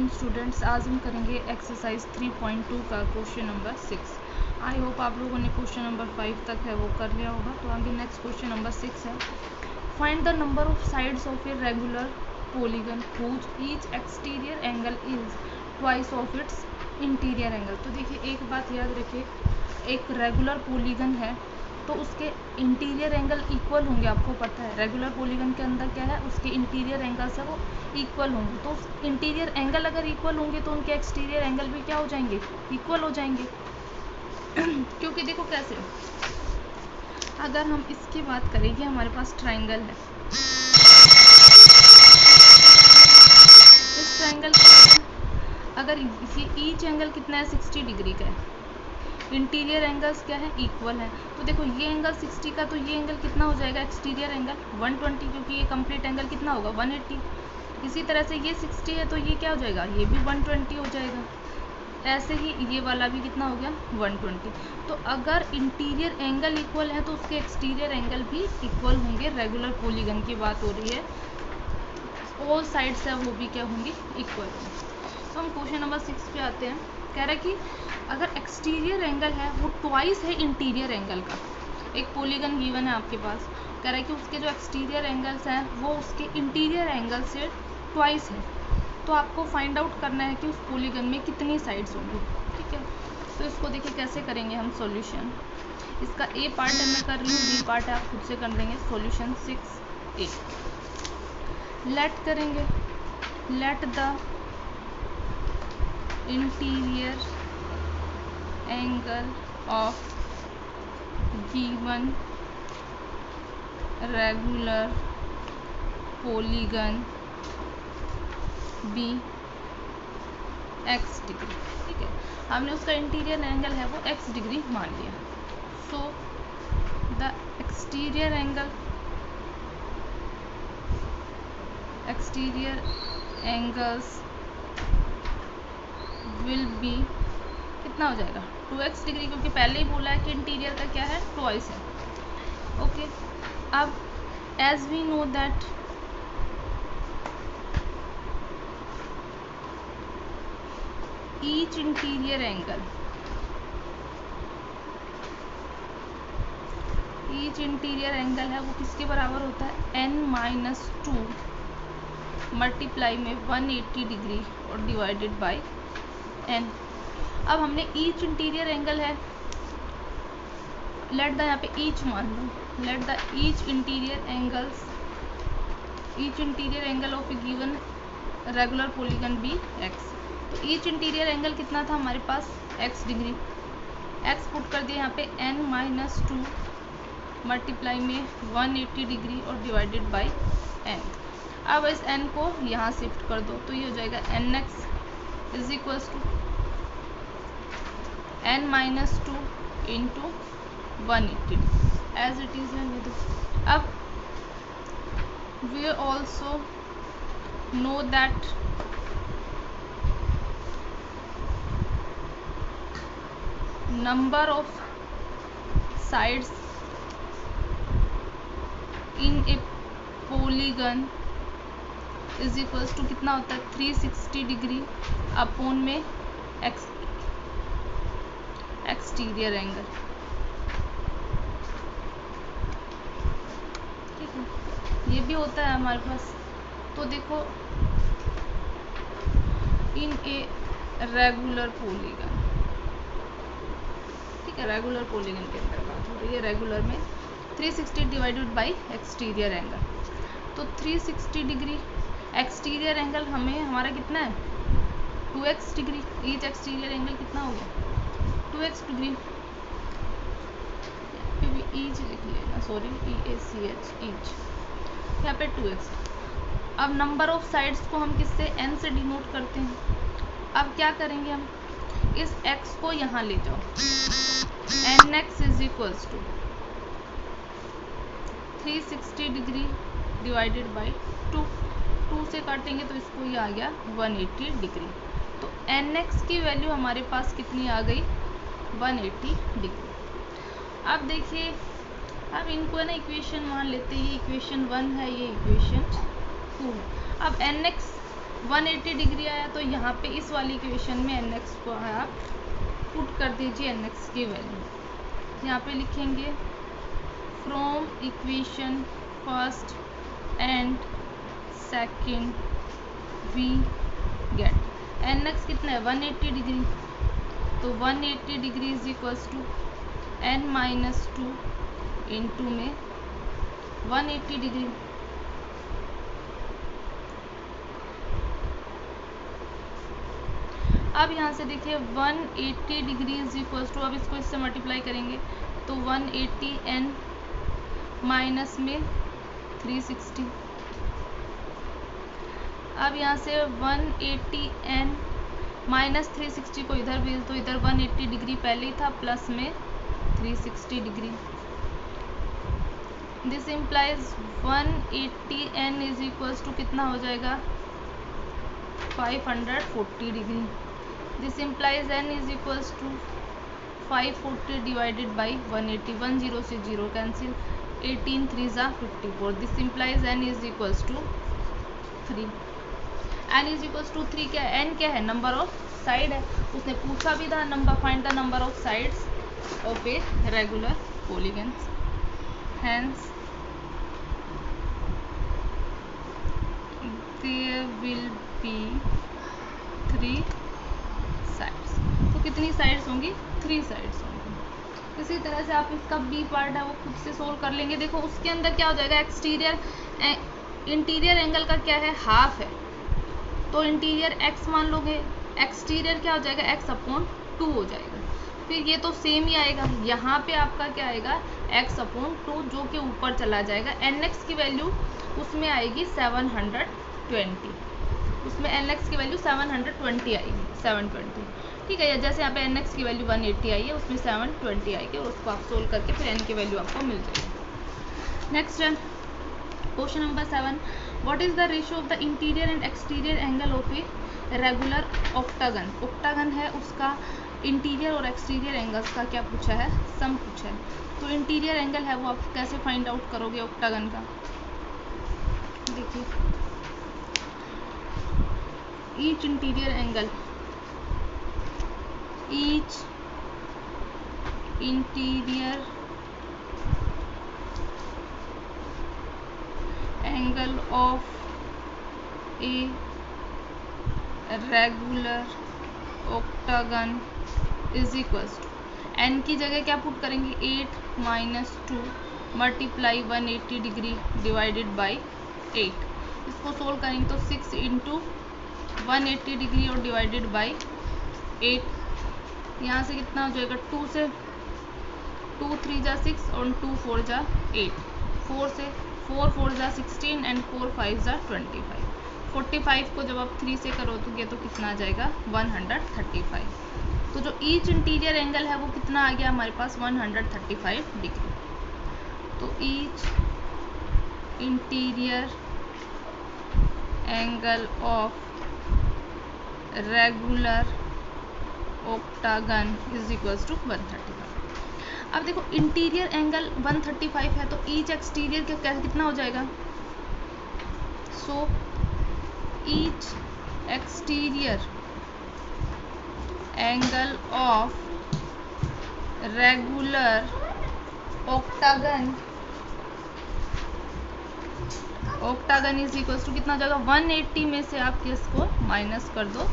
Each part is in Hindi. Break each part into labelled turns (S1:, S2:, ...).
S1: आफ्टरनून स्टूडेंट्स, आज हम करेंगे एक्सरसाइज 3.2 का क्वेश्चन नंबर 6। आई होप आप लोगों ने क्वेश्चन नंबर 5 तक है वो कर लिया होगा। तो आगे नेक्स्ट क्वेश्चन नंबर 6 है, find the number of sides of a regular polygon whose each exterior angle is twice of its interior angle. तो देखिए एक बात याद रखिए, एक रेगुलर पॉलीगन है तो उसके इंटीरियर एंगल इक्वल होंगे। आपको पता है रेगुलर पॉलीगन के अंदर क्या है, उसके इंटीरियर एंगल्स है वो इक्वल होंगे। तो इंटीरियर एंगल अगर इक्वल होंगे तो उनके एक्सटीरियर एंगल भी क्या हो जाएंगे, इक्वल हो जाएंगे। क्योंकि देखो कैसे, अगर हम इसकी बात करें कि हमारे पास ट्राइंगल है, इस ट्राइंगल अगर ये ईच एंगल कितना है 60 डिग्री का है, इंटीरियर एंगल्स क्या है, इक्वल है। तो देखो ये एंगल 60 का, तो ये एंगल कितना हो जाएगा, एक्सटीरियर एंगल 120, क्योंकि ये कंप्लीट एंगल कितना होगा 180। इसी तरह से ये 60 है तो ये क्या हो जाएगा, ये भी 120 हो जाएगा। ऐसे ही ये वाला भी कितना हो गया 120। तो अगर इंटीरियर एंगल इक्वल है तो उसके एक्सटीरियर एंगल भी इक्वल होंगे। रेगुलर पॉलीगन की बात हो रही है, ऑल साइड्स है वो भी क्या होंगी, इक्वल होंगे। तो हम क्वेश्चन नंबर 6 पे आते हैं। कह रहा है कि अगर एक्सटीरियर एंगल है वो ट्वाइस है इंटीरियर एंगल का, एक पॉलीगन गिवन है आपके पास, कह रहा है कि उसके जो एक्सटीरियर एंगल्स हैं वो उसके इंटीरियर एंगल से ट्वाइस है। तो आपको फाइंड आउट करना है कि उस पॉलीगन में कितनी साइड्स होंगी। ठीक है, तो इसको देखिए कैसे करेंगे हम सॉल्यूशन। इसका ए पार्ट है मैं कर रही हूँ, बी पार्ट है आप खुद से कर लेंगे। सॉल्यूशन 6A लेट करेंगे, let the interior angle of given regular polygon be x degree. ठीक है, हमने उसका इंटीरियर एंगल है वो x डिग्री मान लिया। So the exterior angles will be कितना हो जाएगा 2x डिग्री, क्योंकि पहले ही बोला है कि इंटीरियर का क्या है, ट्वाइस है। ओके, अब as we know that each interior angle है वो किसके बराबर होता है, n-2 मल्टीप्लाई में 180 डिग्री और डिवाइडेड बाय n। अब हमने ईच इंटीरियर एंगल है, लेट द यहाँ पे ईच मान लो, let the each interior angle of a given regular polygon be x। तो ईच इंटीरियर एंगल कितना था हमारे पास, x डिग्री। x पुट कर दिया यहाँ पे n-2 मल्टीप्लाई में 180 डिग्री और डिवाइडेड बाय n। अब इस n को यहाँ शिफ्ट कर दो तो ये हो जाएगा nx is equals to n-2 into 180 as it is रहने दो। अब we also know that number of sides in a polygon is equals to कितना होता है 360 डिग्री अपॉन में एक्सटीरियर एंगल। ठीक है, ये भी होता है हमारे पास। तो देखो इन ए रेगुलर पॉलीगन, ठीक है, रेगुलर पॉलीगन के अंदर बात हो रही है, रेगुलर में 360 डिवाइडेड बाय एक्सटीरियर एंगल। तो 360 डिग्री एक्सटीरियर एंगल हमें हमारा कितना है 2x degree. Each exterior angle कितना हो गया 2x डिग्री, ईच लिख लेना, सॉरी EACH ईच, यहाँ पे 2x। अब नंबर ऑफ साइड्स को हम किससे n से डिनोट करते हैं। अब क्या करेंगे हम, इस x को यहाँ ले जाओ, nx is equals to 360 degree divided by 2 से काटेंगे तो इसको ये आ गया 180 डिग्री। तो nx की वैल्यू हमारे पास कितनी आ गई 180 डिग्री। अब देखिए, अब इनको है ना इक्वेशन मान लेते हैं, ये इक्वेशन 1 है, ये इक्वेशन 2 है। अब nx 180 डिग्री आया तो यहाँ पे इस वाली इक्वेशन में nx को आप पुट कर दीजिए nx की वैल्यू। यहाँ पे लिखेंगे from equation first and second we get nx कितना है 180 डिग्री, तो 180 degree is equals to n-2 into में 180 डिग्री। अब यहाँ से देखिए 180 डिग्री इज इक्वल्स टू, अब इसको इससे मल्टीप्लाई करेंगे तो 180 n माइनस में 360। अब यहाँ से 180 n माइनस 360 को इधर भेज दो, इधर 180 डिग्री पहले ही था प्लस में 360 degree. This implies 180 n is equals to कितना हो जाएगा 540 degree. This implies n is equals to 540 divided by 180, 1 0 से 0 कैंसिल, 18 3 ज़ा 54। This implies n is equals to 3। n is equals to 3 क्या है, n क्या है नंबर ऑफ साइड है, उसने पूछा भी था number find the number of sides of a regular polygon, hence there will be 3 sides. तो कितनी साइड्स होंगी 3 साइड्स होंगी। इसी तरह से आप इसका बी पार्ट है वो खुद से सोल्व कर लेंगे। देखो उसके अंदर क्या हो जाएगा, एक्सटीरियर इंटीरियर एंगल का क्या है हाफ है, तो इंटीरियर x मान लोगे, एक्सटीरियर क्या हो जाएगा x/2 हो जाएगा। फिर ये तो सेम ही आएगा, यहाँ पे आपका क्या आएगा x/2 जो कि ऊपर चला जाएगा। nx की वैल्यू उसमें आएगी 720, उसमें nx की वैल्यू 720 आएगी, 720 ठीक है। या जैसे यहाँ पे nx की वैल्यू 180 आई है उसमें 720 आएगी और उसको आप सोल्व करके फिर n की वैल्यू आपको मिल जाएगी। नेक्स्ट है question number 7, what is the ratio of the interior and exterior angle of a regular octagon. Octagon है उसका इंटीरियर और एक्सटीरियर एंगल्स का क्या पूछा है, सम पूछा है। तो इंटीरियर एंगल है वो आप कैसे फाइंड आउट करोगे ऑक्टागन का, देखिए each interior angle, each interior angle of a regular octagon is equals to, n की जगह क्या पुट करेंगे 8 - 2 मल्टीप्लाई 180 डिग्री डिवाइडेड बाई 8। इसको सोल्व करेंगे तो 6 इंटू 180 डिग्री और डिवाइडेड बाई 8। यहाँ से कितना हो जाएगा 2 से 2 3 जा 6 और 2 4 जा 8, 4 से 4 4 जा 16 एंड 4 5 जा 25। 45 को जब आप 3 से करोगे तो कितना आ जाएगा 135। तो जो ईच इंटीरियर एंगल है वो कितना आ गया हमारे पास 135 डिग्री। तो each interior angle of regular octagon is equals to 135। अब देखो इंटीरियर एंगल 135 है तो ईच एक्सटीरियर कितना हो जाएगा, so each exterior angle of regular octagon is equals to कितना हो जाएगा 180 में से आप इसको माइनस कर दो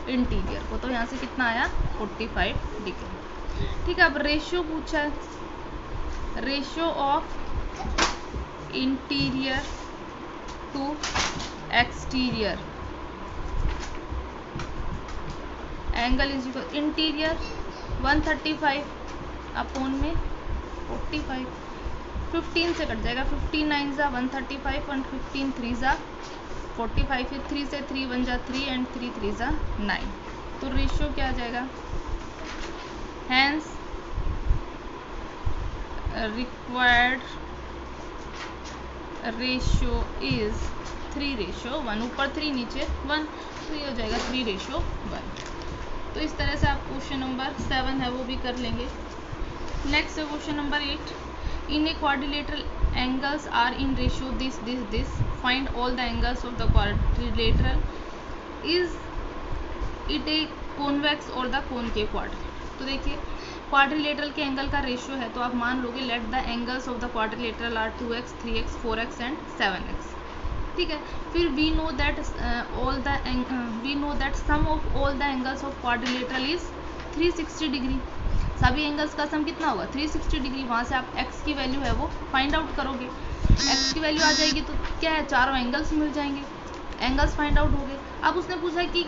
S1: इंटीरियर को, तो यहाँ से कितना आया 45 डिग्री ठीक है। अब रेशियो पूछा है, ratio of interior to exterior angle is equal, interior 135 upon में 45, 15 से कट जाएगा, 15 9 जा 135 एंड 15 3 जा 45, फिर 3 से 3 1 जा 3 एंड 3 3 जा 9। तो रेशियो क्या आ जाएगा, हैंस रिक्वायर्ड रेशियो इज 3:1, ऊपर 3 नीचे 1, तो ये हो जाएगा 3:1। तो इस तरह से आप क्वेश्चन नंबर 7 है वो भी कर लेंगे। नेक्स्ट है question number 8, in a quadrilateral angles are in ratio this, find all the angles of the quadrilateral is it a convex or the concave quadrilateral. तो देखिए क्वाड्रिलेटरल के एंगल का रेशियो है, तो आप मान लोगे let the angles of the quadrilateral are 2x 3x 4x and 7x। ठीक है, फिर we know that sum of all the angles of quadrilateral is 360 degree. सभी एंगल्स का सम कितना होगा 360 डिग्री। वहाँ से आप x की वैल्यू है वो फाइंड आउट करोगे, x की वैल्यू आ जाएगी तो क्या है चारों एंगल्स मिल जाएंगे, एंगल्स फाइंड आउट हो गए। अब उसने पूछा कि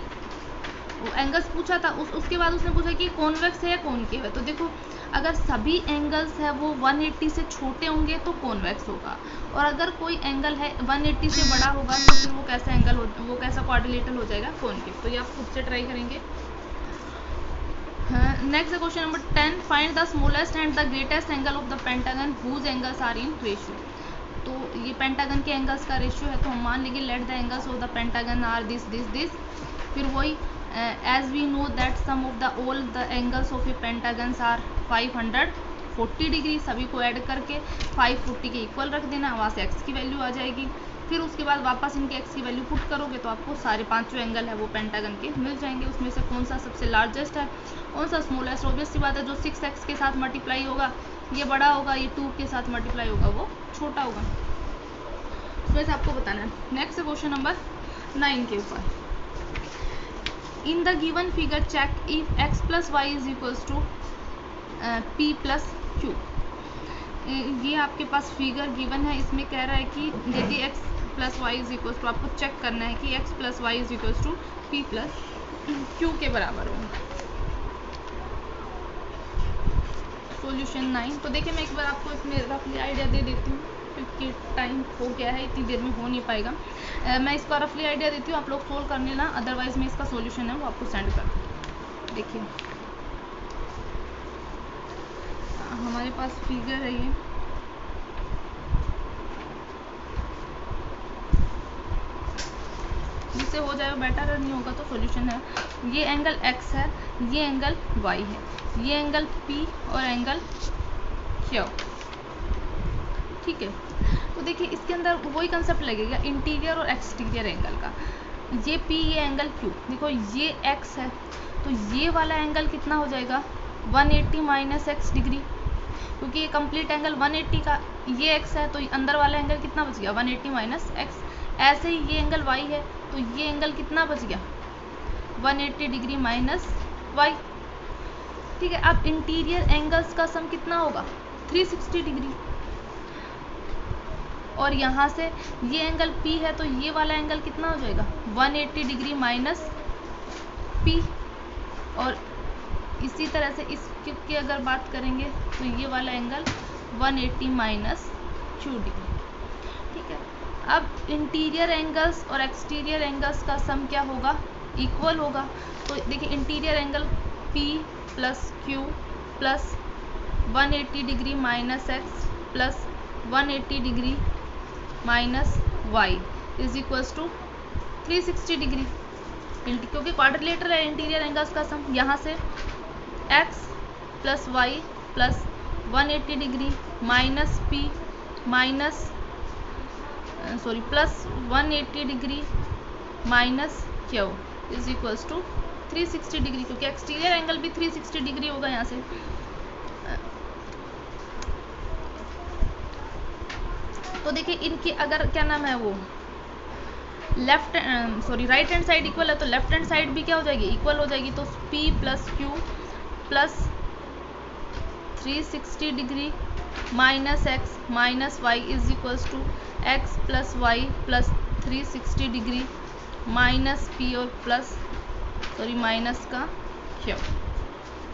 S1: एंगल्स पूछा था, उसके बाद उसने पूछा कि कॉन्वेक्स है या कॉनकेव है। तो देखो अगर सभी एंगल्स है वो 180 से छोटे होंगे तो कॉन्वेक्स होगा, और अगर कोई एंगल है 180 से बड़ा होगा तो फिर वो कैसा एंगल हो, वो कैसा क्वाड्रिलेटरल हो जाएगा कॉनकेव। तो ये आप खुद से ट्राई करेंगे। Next question number 10, find the smallest and the greatest angle of the pentagon whose angles are in ratio. तो ये पेंटागन के एंगल्स का रेशियो है, तो हम मान लेंगे let the angles of the pentagon are this this this. फिर वही as we know that sum of the all the angles of a pentagon are 540 degree, सभी को ऐड करके 540 के इक्वल रख देना, वहाँ से x की वैल्यू आ जाएगी। फिर उसके बाद वापस इनके x की वैल्यू पुट करोगे तो आपको सारे पांचों एंगल है वो पेंटागन के मिल जाएंगे। उसमें से कौन सा सबसे लार्जेस्ट है, कौन सा स्मॉलेस्ट। ऑब्वियस सी बात है जो 6x के साथ मल्टीप्लाई होगा ये बड़ा होगा, ये 2 के साथ मल्टीप्लाई होगा वो छोटा होगा। उसमें से आपको बताना है। नेक्स्ट क्वेश्चन नंबर 9 के ऊपर, in the given figure check if x plus y is equals to p plus q. ये आपके पास फिगर गिवन है, इसमें कह रहा है कि यदि x plus y is equals to, आपको चेक करना है कि x plus y is equals to p plus q के बराबर हो। सॉल्यूशन 9। तो देखिए मैं एक बार आपको इसमें रफली आइडिया दे देती हूँ क्योंकि टाइम हो गया है, इतनी देर में हो नहीं पाएगा। मैं इसका रफली आइडिया देती हूँ, आप लोग सोल्व कर लेना, अदरवाइज मैं इसका सॉल्यूशन है वो आपको सेंड कर दूँ। देखिए हमारे पास फिगर है ये, जिससे हो जाएगा बेटर, अगर नहीं होगा तो सॉल्यूशन है। ये एंगल x है, ये एंगल y है, ये एंगल p और एंगल q। ठीक है, तो देखिए इसके अंदर वही कंसेप्ट लगेगा इंटीरियर और एक्सटीरियर एंगल का। ये p, ये एंगल q। देखो ये x है तो ये वाला एंगल कितना हो जाएगा 180 माइनस x डिग्री, क्योंकि ये कंप्लीट एंगल 180 का ये x है तो अंदर वाला एंगल कितना बच गया 180 माइनस x। ऐसे ही ये एंगल y है तो ये एंगल कितना बच गया 180 डिग्री माइनस y। ठीक है, अब इंटीरियर एंगल्स का सम कितना होगा 360 डिग्री, और यहाँ से ये एंगल P है तो ये वाला एंगल कितना हो जाएगा 180 डिग्री माइनस P। और इसी तरह से इस की अगर बात करेंगे तो ये वाला एंगल 180 माइनस Q डिग्री। ठीक है, अब इंटीरियर एंगल्स और एक्सटीरियर एंगल्स का सम क्या होगा इक्वल होगा। तो देखिए interior angle P plus Q plus 180 degree minus x plus 180 degree minus y is equals to 360 degree, क्योंकि क्वाड्रिलेटरल है इंटीरियर एंगल्स का सम। यहाँ से x plus y plus 180 degree minus p minus plus 180 degree minus q is equals to 360 degree, क्योंकि एक्सटीरियर एंगल भी 360 डिग्री होगा यहाँ से। तो देखिए इनकी अगर क्या नाम है वो राइट हैंड साइड इक्वल है तो लेफ्ट हैंड साइड भी क्या हो जाएगी इक्वल हो जाएगी। तो p plus q plus 360 degree minus x minus y is equals to x plus y plus 360 degree minus p और प्लस माइनस का क्यू।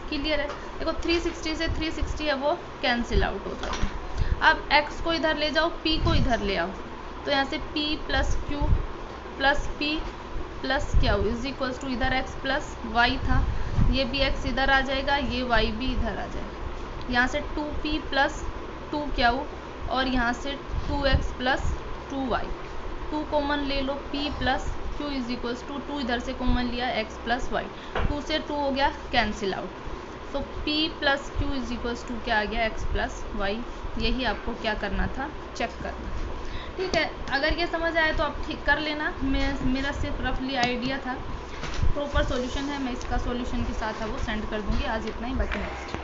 S1: क्लियर है। देखो 360 से 360 है वो कैंसिल आउट हो जाता है। अब x को इधर ले जाओ, p को इधर ले आओ, तो यहाँ से p plus q plus p plus q is equals to इधर x प्लस वाई था, ये भी x इधर आ जाएगा, ये y भी इधर आ जाएगा। यहाँ से 2p प्लस 2q और यहाँ से 2x प्लस 2y, 2 कॉमन ले लो, p plus q is equals to 2 इधर से कॉमन लिया x प्लस वाई, 2 से 2 हो गया कैंसिल आउट। तो p plus q is equals to क्या आ गया x प्लस वाई। यही आपको क्या करना था चेक करना। ठीक है, अगर ये समझ आए तो आप ठीक कर लेना। मेरा सिर्फ रफली आइडिया था, प्रॉपर सॉल्यूशन है, मैं इसका सॉल्यूशन के साथ है वो सेंड कर दूंगी। आज इतना ही, बाकी नेक्स्ट।